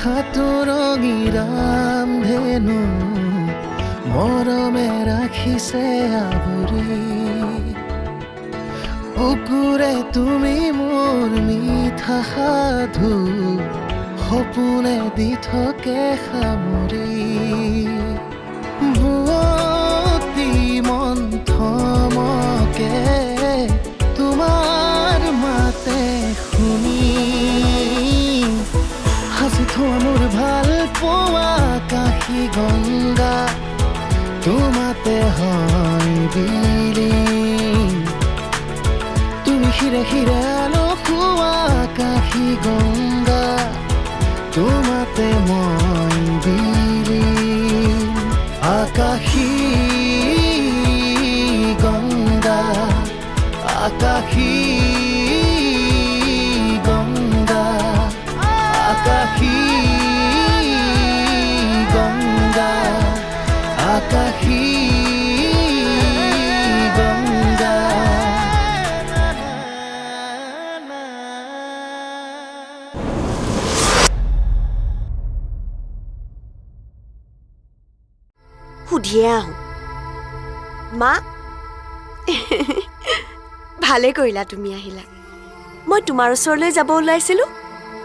খাতুৰঙী ৰামধেনু মৰমে ৰাখিছে আৱৰি বুকুৰে তুমি মোৰ মিঠা সাধু সপোনে দি থাকে সামৰি ভুৱতী মন থমকে তোমাৰ মাতে শুনি সাজি থোৱা মোৰ ভাল পোৱা কাশী গংগা তোমাতে হয় বিলীন তুমি শিৰে শিৰে আলসুৱা কাশী গংগা তোমাতে মই বিলীন আকাশী গংগা আকাশী গংগা আকাশী গংগা আকাশী গংগা সুধিয়ে আহোঁ মা ভালে কৰিলা তুমি আহিলা মই তোমাৰ ওচৰলৈ যাব ওলাইছিলোঁ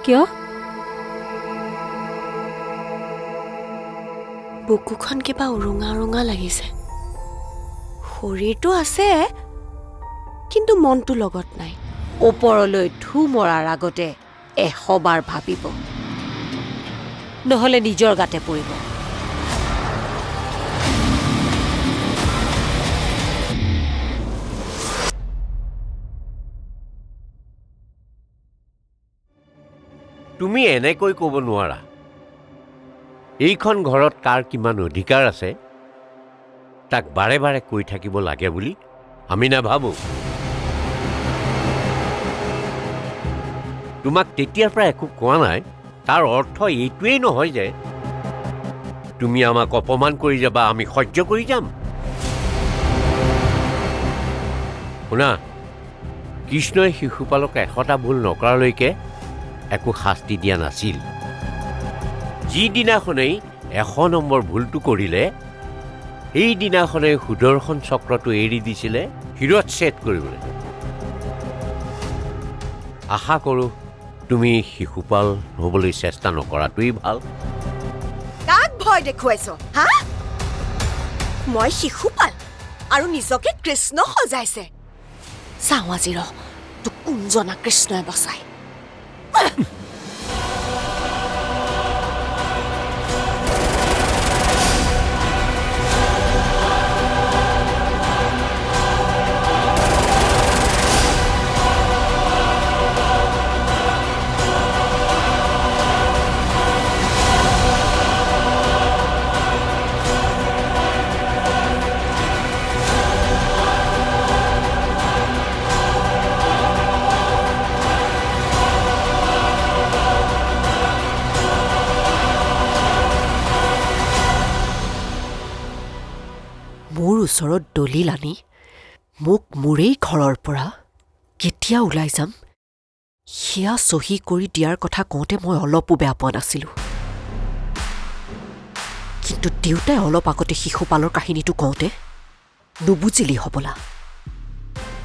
কিয় বুকুখন কিবা উৰুঙা উৰুঙা লাগিছে শৰীৰটো আছে কিন্তু মনটো লগত নাই ওপৰলৈ ধু মৰাৰ আগতে 100 বাৰ ভাবিব নহ'লে নিজৰ গাতে পৰিব তুমি এনেকৈ ক'ব নোৱাৰা এইখন ঘৰত কাৰ কিমান অধিকাৰ আছে তাক বাৰে বাৰে কৈ থাকিব লাগে বুলি আমি নাভাবোঁ তোমাক তেতিয়াৰ পৰা একো কোৱা নাই তাৰ অৰ্থ এইটোৱেই নহয় যে তুমি আমাক অপমান কৰি যাবা আমি সহ্য কৰি যাম শুনা কৃষ্ণই শিশুপালক 100টা ভুল নকৰালৈকে একো শাস্তি দিয়া নাছিল যিদিনাখনেই 100 নম্বৰ ভুলটো কৰিলে সেইদিনাখনেই সুদৰ্শন চক্ৰটো এৰি দিছিলে শিৰচ্ছেদ কৰিবলৈ আশা কৰোঁ তুমি শিশুপাল হ'বলৈ চেষ্টা নকৰাটোৱেই ভাল কাক ভয় দেখুৱাইছ হা মই শিশুপাল আৰু নিজকে কৃষ্ণ সজাইছে চাওঁ আজি ৰ তোক কোনজনা কৃষ্ণই বচাই মোৰ ওচৰত দলিল আনি মোক মোৰেই ঘৰৰ পৰা কেতিয়া ওলাই যাম সেয়া চহী কৰি দিয়াৰ কথা কওঁতে মই অলপো বেয়া পোৱা নাছিলোঁ কিন্তু দেউতাই অলপ আগতে শিশুপালৰ কাহিনীটো কওঁতে নুবুজিলি হ'বলা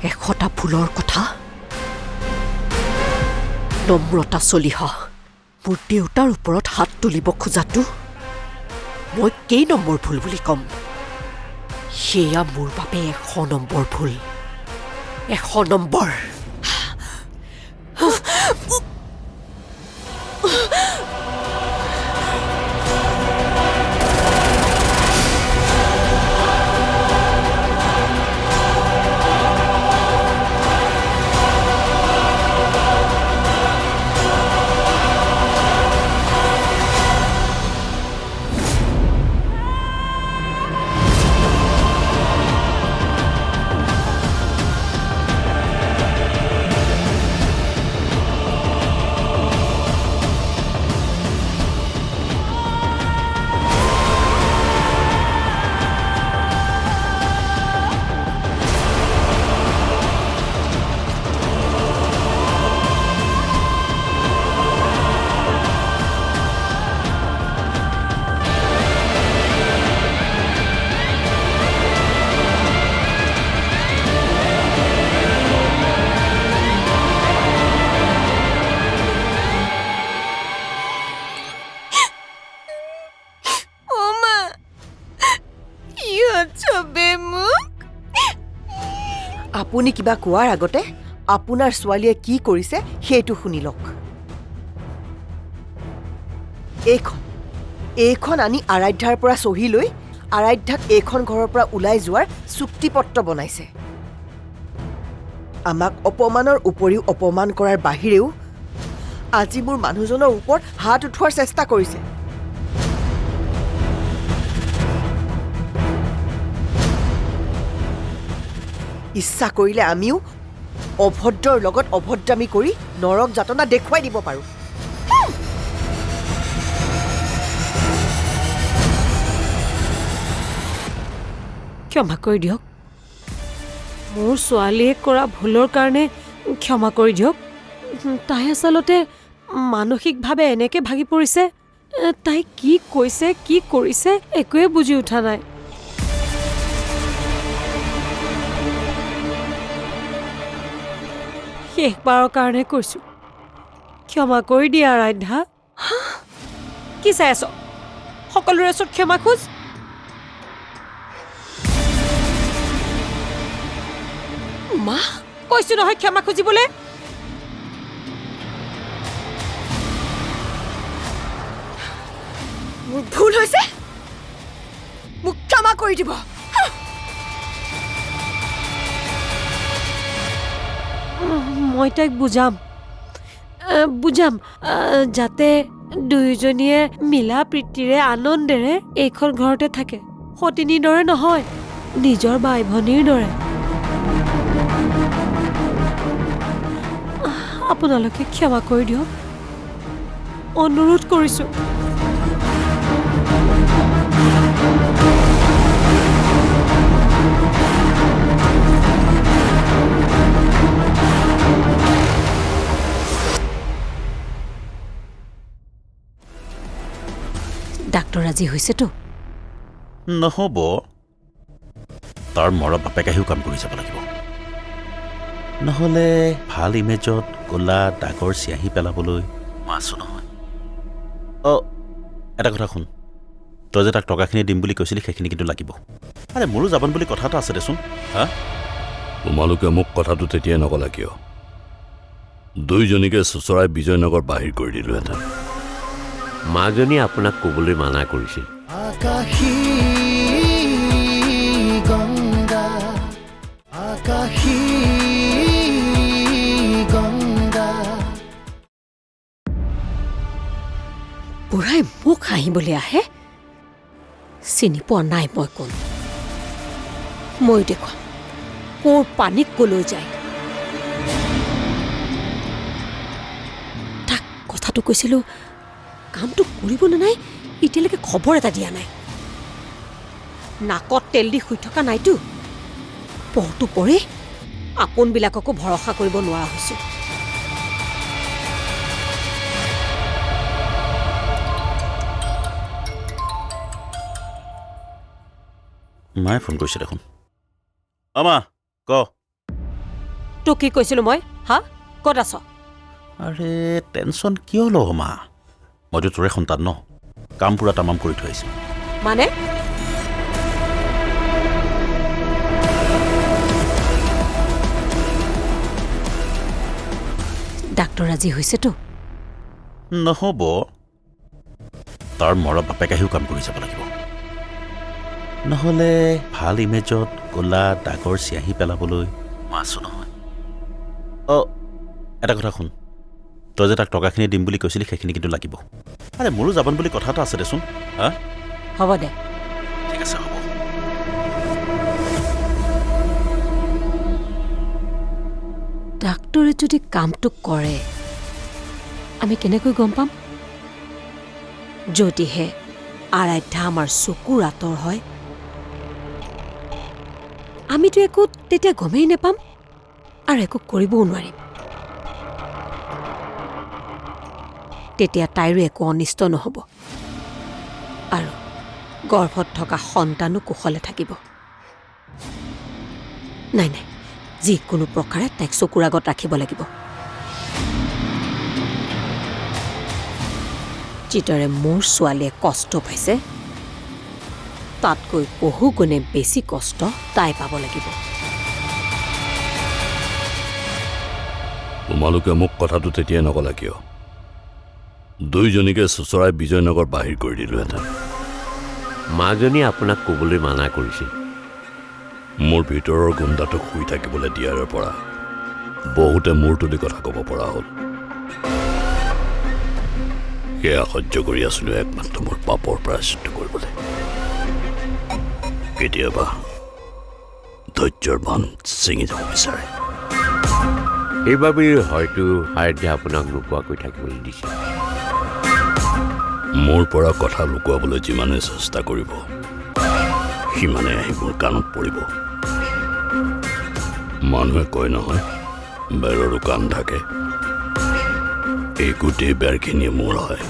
100টা ভুলৰ কথা নম্ৰতা চলিহা মোৰ দেউতাৰ ওপৰত হাত তুলিব খোজাটো মই কেই নম্বৰ ভুল বুলি ক'ম সেয়া মোৰ বাবে 100 নম্বৰ ভুল 100 নম্বৰ আপুনি কিবা কোৱাৰ আগতে আপোনাৰ ছোৱালীয়ে কি কৰিছে সেইটো শুনি লওক এইখন আনি আৰাধ্যাৰ পৰা চহী লৈ আৰাধ্যাক এইখন ঘৰৰ পৰা ওলাই যোৱাৰ চুক্তিপত্ৰ বনাইছে আমাক অপমানৰ উপৰিও অপমান কৰাৰ বাহিৰেও আজি মোৰ মানুহজনৰ ওপৰত হাত উঠোৱাৰ চেষ্টা কৰিছে ইচ্ছা কৰিলে আমিও অভদ্ৰৰ লগত অভদ্ৰামি কৰি নৰক যাতনা দেখুৱাই দিব পাৰোঁ ক্ষমা কৰি দিয়ক মোৰ ছোৱালীয়ে কৰা ভুলৰ কাৰণে ক্ষমা কৰি দিয়ক তাই আচলতে মানসিকভাৱে এনেকৈ ভাগি পৰিছে তাই কি কৈছে কি কৰিছে একোৱে বুজি উঠা নাই শেষবাৰৰ কাৰণে কৈছোঁ ক্ষমা কৰি দিয়া আৰাধ্যা কি চাই আছ সকলোৰে ওচৰত ক্ষমা খোজ মা কৈছো নহয় ক্ষমা খুজিবলৈ মোৰ ভুল হৈছে মোক ক্ষমা কৰি দিব মই তাইক বুজাম যাতে দুয়োজনীয়ে মিলা প্ৰীতিৰে আনন্দেৰে এইখন ঘৰতে থাকে সতিনীৰ দৰে নহয় নিজৰ বাই ভনীৰ দৰে আপোনালোকে ক্ষমা কৰি দিয়ক অনুৰোধ কৰিছোঁ ডাক্তৰ আজি হৈছেতো নহ'ব তাৰ মৰা বাপেক আহিও কাম কৰি যাব লাগিব নহ'লে ভাল ইমেজত ক'লা দাগৰ চিয়াহী পেলাবলৈ মই আছোঁ নহয় এটা কথা শুন তই যে তাক টকাখিনি দিম বুলি কৈছিলি সেইখিনি কিন্তু লাগিব আৰে মোৰো যাবন বুলি কথা এটা আছে দেচোন হা তোমালোকে মোক কথাটো তেতিয়াই নকলা কিয় দুইজনীকে চুচৰাই বিজয়নগৰ বাহিৰ কৰি দিলোহেঁতেন মাজনী আপোনাক ক'বলৈ মানা কৰিছিল আকাশী গংগা আকাশী গংগা বুঢ়াই মোক হাঁহিবলৈ আহে চিনি পোৱা নাই মই কোন মই দেখুৱাম ক'ৰ পানী ক'লৈ যায় তাক কথাটো কৈছিলোঁ কামটো কৰিব নে নাই এতিয়ালৈকে খবৰ এটা দিয়া নাই নাকত তেল দি শুই থকা নাইতো পৰটো পৰি আপোনবিলাককো ভৰসা কৰিব নোৱাৰা হৈছোঁ মায়ে ফোন কৰিছে দেখোন আমা ক তোক কি কৈছিলোঁ মই হা ক'ত আছ আৰে টেনশ্যন কিয় লওঁ মা মইতো তোৰে সন্তান ন কাম পূৰা তামাম কৰি থৈ আহিছোঁ মানে ডাক্তৰ আজি হৈছেতো নহ'ব তাৰ মৰা বাপেক আহিও কাম কৰি যাব লাগিব নহ'লে ভাল ইমেজত ক'লা দাগৰ চিয়াহী পেলাবলৈ মই আছোঁ নহয় এটা কথা শুন তই যে তাক টকাখিনি দিম বুলি কৈছিলি সেইখিনি কিন্তু লাগিব আৰে মোৰো যাবন বুলি কথা এটা আছে দেচোন হা হ'ব দে ঠিক আছে হ'ব ডাক্তৰে যদি কামটো কৰে আমি কেনেকৈ গম পাম যদিহে আৰাধ্যা আমাৰ চকুৰ আঁতৰ হয় আমিতো একো তেতিয়া গমেই নাপাম আৰু একো কৰিবও নোৱাৰিম তেতিয়া তাইৰো একো অনিষ্ট নহ'ব আৰু গৰ্ভত থকা সন্তানো কুশলে থাকিব নাই নাই যিকোনো প্ৰকাৰে তাইক চকুৰ আগত ৰাখিব লাগিব যিদৰে মোৰ ছোৱালীয়ে কষ্ট পাইছে তাতকৈ বহু গুণে বেছি কষ্ট তাই পাব লাগিব তোমালোকে মোক কথাটো তেতিয়াই নকলা কিয় দুইজনীকে চোচৰাই বিজয়নগৰ বাহিৰ কৰি দিলোহেঁতেন মাজনীয়ে আপোনাক ক'বলৈ মানা কৰিছিল মোৰ ভিতৰৰ গুণ্ডাটোক শুই থাকিবলৈ দিয়াৰ পৰা বহুতে মূৰ তুলি কথা ক'ব পৰা হ'ল সেয়া সহ্য কৰি আছিলোঁ একমাত্ৰ মোৰ পাপৰ প্ৰায়শ্চিত্ত কৰিবলৈ কেতিয়াবা ধৈৰ্যৰ বান্ধ ছিঙি যাব বিচাৰে সেইবাবেই হয়তো আৰাধ্যা আপোনাক নোকোৱাকৈ থাকিবলৈ দিছে মোৰ পৰা কথা লুকুৱাবলৈ যিমানে চেষ্টা কৰিব সিমানে আহি মোৰ কাণত পৰিব মানুহে কয় নহয় বেৰৰো কাণ থাকে এই গোটেই বেৰখিনিয়ে মোৰ হয়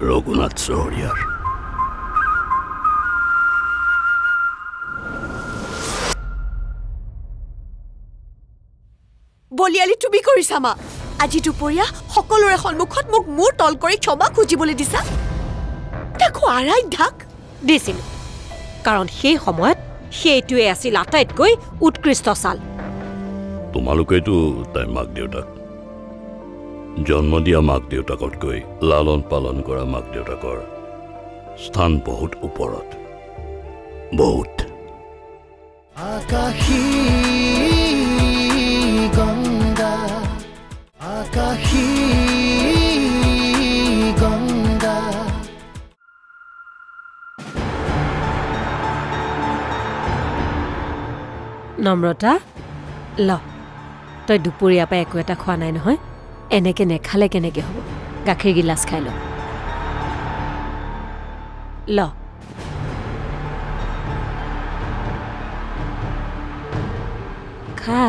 ৰঘুনাথ চহৰীয়াৰ বলিয়ালি তুমি কৰিছা মা আজি দুপৰীয়া সকলোৰে সন্মুখত মোক মূৰ তল কৰি ক্ষমা খুজিবলৈ দিছা তাকো আৰাধ্যাক দিছিল কাৰণ সেই সময়ত সেইটোৱে আছিল আটাইতকৈ উৎকৃষ্ট চাল তোমালোকেতো তাইৰ মাক দেউতাক জন্ম দিয়া মাক দেউতাকতকৈ লালন পালন কৰা মাক দেউতাকৰ স্থান বহুত ওপৰত বহুত আকাশী গংগা আকাশী গংগা নম্ৰতা ল তই দুপৰীয়াৰ পৰা একো এটা খোৱা নাই নহয় এনেকে নেখালে কেনেকে হ'ব গাখীৰ গিলাচ খাই ল খা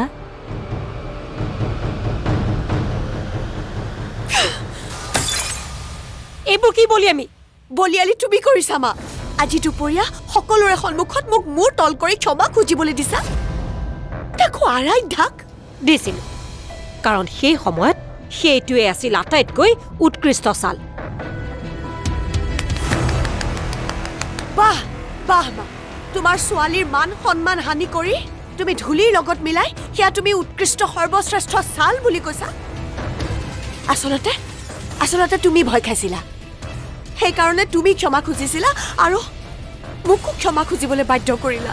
এইবোৰ কি বলি আমি বলিয়ালি তুমি কৰিছা মা আজি দুপৰীয়া সকলোৰে সন্মুখত মোক মূৰ তল কৰি ক্ষমা খুজিবলৈ দিছা তাকো আৰাধ্যাক দিছিল কাৰণ সেই সময়ত সেইটোৱে আছিল আটাইতকৈ উৎকৃষ্ট চাল বাহ বাহ মা তোমাৰ ছোৱালীৰ মান সন্মান হানি কৰি তুমি ধূলিৰ লগত মিলাই সেয়া তুমি উৎকৃষ্ট সৰ্বশ্ৰেষ্ঠ চাল বুলি কৈছা আচলতে তুমি ভয় খাইছিলা সেইকাৰণে তুমি ক্ষমা খুজিছিলা আৰু মোকো ক্ষমা খুজিবলৈ বাধ্য কৰিলা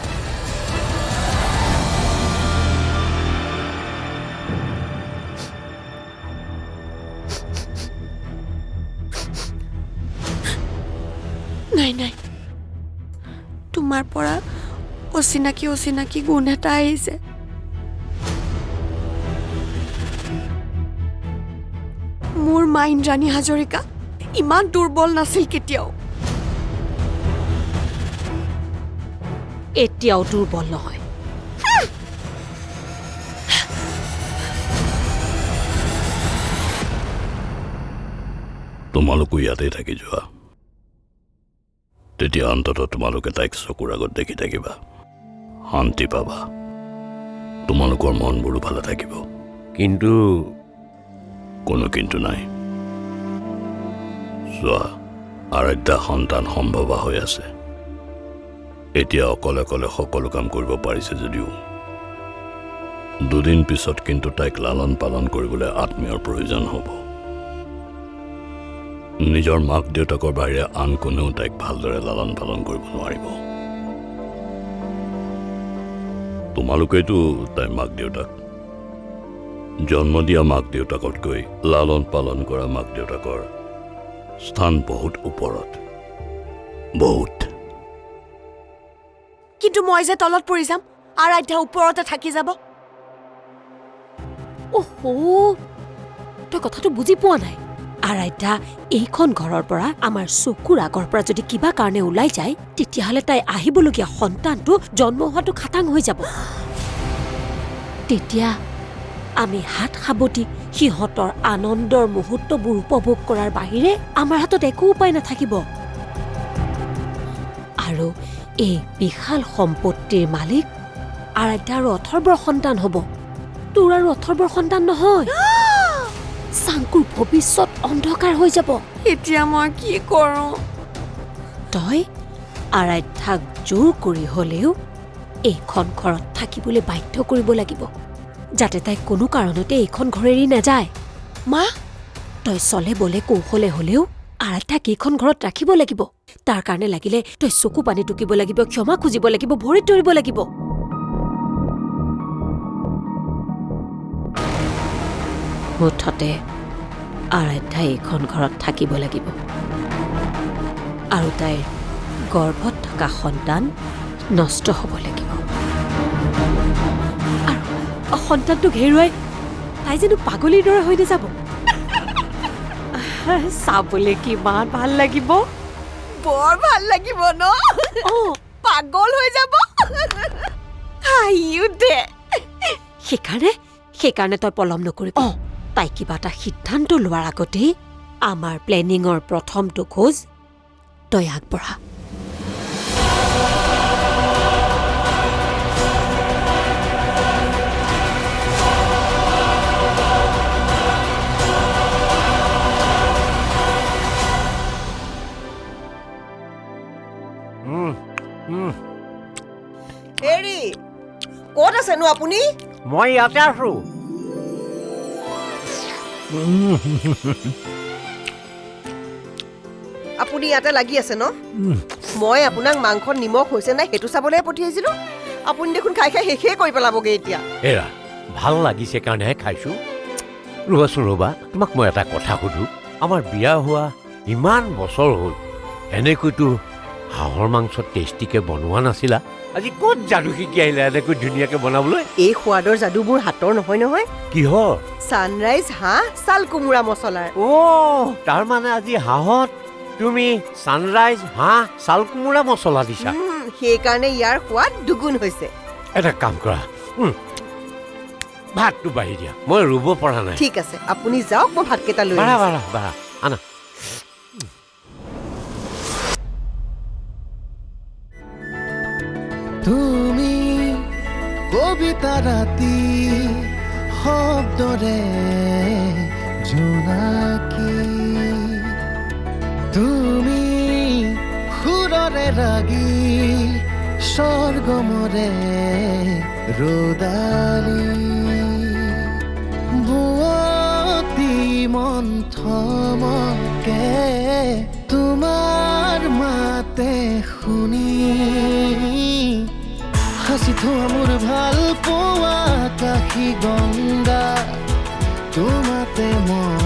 নাই তোমাৰ পৰা অচিনাকি গুণ এটা আহিছে মোৰ মা ইন্দ্ৰাণী হাজৰিকা ইমান দুৰ্বল নাছিল কেতিয়াও এতিয়াও দুৰ্বল নহয় তোমালোকো ইয়াতে থাকি যোৱা তেতিয়া অন্ততঃ তোমালোকে তাইক চকুৰ আগত দেখি থাকিবা শান্তি পাবা তোমালোকৰ মনবোৰো ভালে থাকিব কিন্তু কোনো কিন্তু নাই চোৱা আৰাধ্যা সন্তান সম্ভৱা হৈ আছে এতিয়া অকলে অকলে সকলো কাম কৰিব পাৰিছে যদিও দুদিন পিছত কিন্তু তাইক লালন পালন কৰিবলৈ আত্মীয়ৰ প্ৰয়োজন হ'ব নিজৰ মাক দেউতাকৰ বাহিৰে আন কোনেও তাইক ভালদৰে লালন পালন কৰিব নোৱাৰিব তোমালোকেতো তাইৰ মাক দেউতাক জন্ম দিয়া মাক দেউতাকতকৈ লালন পালন কৰা মাক দেউতাকৰ স্থান বহুত ওপৰত বহুত কিন্তু মই যে তলত পৰি যাম আৰাধ্যা ওপৰতে থাকি যাব ওহো তই কথাটো বুজি পোৱা নাই আৰাধ্যা এইখন ঘৰৰ পৰা আমাৰ চকুৰ আগৰ পৰা যদি কিবা কাৰণে ওলাই যায় তেতিয়াহ'লে তাই আহিবলগীয়া সন্তানটো জন্ম হোৱাটো খাটাং হৈ যাব তেতিয়া আমি হাত সাবটি সিহঁতৰ আনন্দৰ মুহূৰ্তবোৰ উপভোগ কৰাৰ বাহিৰে আমাৰ হাতত একো উপায় নাথাকিব আৰু এই বিশাল সম্পত্তিৰ মালিক আৰাধ্যা আৰু অথৰ্বৰ সন্তান হ'ব তোৰ আৰু অথৰ্বৰ সন্তান নহয় চাংকুৰ ভৱিষ্যত অন্ধকাৰ হৈ যাব এতিয়া মই কি কৰোঁ তই আৰাধ্যাক জোৰ কৰি হলেও এইখন ঘৰত থাকিবলৈ বাধ্য কৰিব লাগিব যাতে তাই কোনো কাৰণতে এইখন ঘৰ এৰি নাযায়। মা তই চলে বলে কৌশলে হ'লেও আৰাধ্যাক এইখন ঘৰত ৰাখিব লাগিব। তাৰ কাৰণে লাগিলে তই চকু পানী টুকিব লাগিব, ক্ষমা খুজিব লাগিব, ভৰিত ধৰিব লাগিব। মুঠতে আৰাধ্যাই এইখন ঘৰত থাকিব লাগিব আৰু তাইৰ গৰ্ভত থকা সন্তান নষ্ট হ'ব লাগিব। আৰু সন্তানটোক হেৰুৱাই তাই যেনো পাগলীৰ দৰে হৈ নাযাব। চাবলৈ কিমান ভাল লাগিব। বৰ ভাল লাগিব ন? পাগল হৈ যাব। হাঁহিও দে। সেইকাৰণে তই পলম নকৰিবি। তাই কিবা এটা সিদ্ধান্ত লোৱাৰ আগতেই আমাৰ প্লেনিঙৰ প্ৰথমটো খোজ তই আগবঢ়া। হেৰি ক'ত আছেনো আপুনি? মই ইয়াতে আছো। আপুনি ইয়াতে লাগি আছে ন? মই আপোনাক মাংসত নিমখ হৈছে নাই সেইটো চাবলৈ পঠিয়াইছিলো। আপুনি দেখোন খাই খাই শেষেই কৰি পেলাবগৈ এতিয়া। এৰা ভাল লাগিছে কাৰণেহে খাইছো। ৰ'বাচোন ৰ'বা, তোমাক মই এটা কথা সুধো। আমাৰ বিয়া হোৱা ইমান বছৰ হ'ল, এনেকৈতো হাঁহৰ মাংস টেষ্টিকে বনোৱা নাছিলা। আজি ক'ত যাদু শিকি আহিলা এনেকৈ ধুনীয়াকৈ বনাবলৈ? এই সোৱাদৰ যাদু মোৰ হাতৰ নহয় নহয়। কিহৰ? ছানৰাইজ হাঁহ ছাল কোমোৰা মছলাৰ। তাৰমানে আজি হাঁহত তুমি ছানৰাইজ হাঁহ চাল কোমোৰা মছলা দিছা। সেইকাৰণে ইয়াৰ সোৱাদ দুগুণ হৈছে। এটা কাম কৰা, ভাতটো বাঢ়ি দিয়া, মই ৰুব পৰা নাই। ঠিক আছে, আপুনি যাওক, মই ভাতকেইটা লৈ বাঢ়া আহিছোঁ। বাঢ়া বাঢ়া, আনা। তুমি কবিতা ৰাতি শব্দৰে জোনাকী, তুমি সুৰৰে ৰাগী স্বৰ্গমৰে ৰদালি, বুৱতী মন্থমকে তোমাৰ মাতে শুনি সাঁচি থোৱা মোৰ ভাল পোৱা কাশী গংগা তোমাতে মই